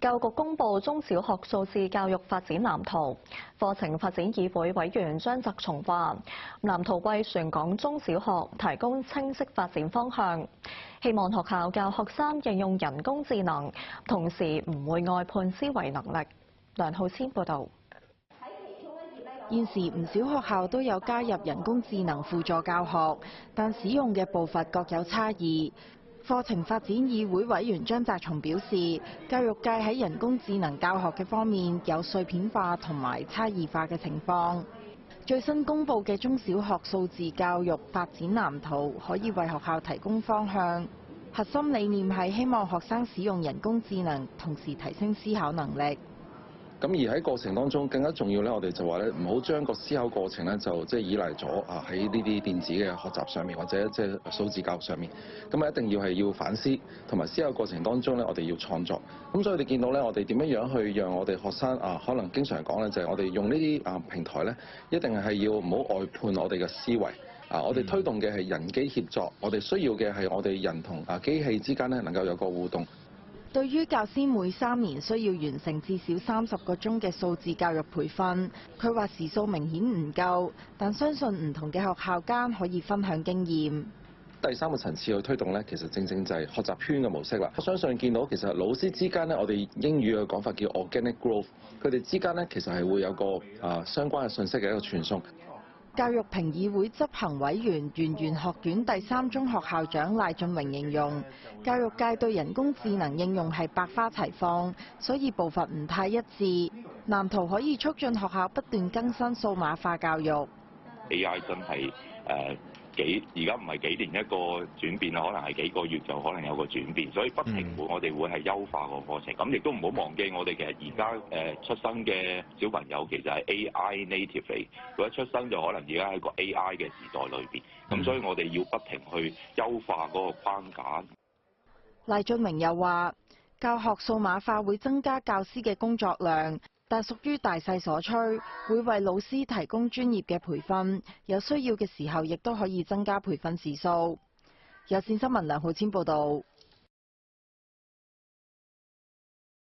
教育局公布中小學數字教育發展藍圖，課程發展議會委員張澤松話：藍圖為全港中小學提供清晰發展方向，希望學校教學生應用人工智能，同時唔會外判思維能力。梁浩千報導。現時唔少學校都有加入人工智能輔助教學，但使用嘅步伐各有差異。課程發展議會委員張澤松表示，教育界喺人工智能教學嘅方面有碎片化同埋差異化嘅情況。最新公布嘅中小學數字教育發展藍圖可以為學校提供方向，核心理念係希望學生使用人工智能，同時提升思考能力。咁而喺過程當中更加重要咧，我哋就話咧，唔好將個思考過程咧就即係依賴咗喺呢啲電子嘅學習上面，或者即係數字教育上面。咁一定要反思，同埋思考過程當中咧，我哋要創作。咁所以你見到咧，我哋點樣去讓我哋學生可能經常講咧，就係我哋用呢啲平台咧，一定係要唔好外判我哋嘅思維。我哋推動嘅係人機協作，我哋需要嘅係我哋人同機器之間咧能夠有個互動。對於教師每3年需要完成至少30個鐘嘅數字教育培訓，佢話時數明顯唔夠，但相信唔同嘅學校間可以分享經驗。第3個層次去推動咧，其實正正就係學習圈嘅模式啦。我相信見到其實老師之間咧，我哋英語嘅講法叫 organic growth， 佢哋之間咧其實係會有個相關嘅信息嘅一個傳送。教育評議會執行委員圓玄學院第3中學校長賴俊榮形容，教育界對人工智能應用係百花齊放，所以步伐唔太一致。藍圖可以促進學校不斷更新數碼化教育。AI 真係而家唔係幾年一個轉變啦，可能係幾個月就可能有個轉變，所以不停我哋會係優化個過程。咁亦都唔好忘記我哋其實而家出生嘅小朋友其實係 AI native 嚟，佢一出生就可能而家喺個 AI 嘅時代裏邊。咁所以我哋要不停去優化嗰個框架。賴俊榮又話：教學數碼化會增加教師嘅工作量，但屬於大勢所趨，會為老師提供專業嘅培訓，有需要嘅時候亦都可以增加培訓時數。有線新聞梁浩千報導。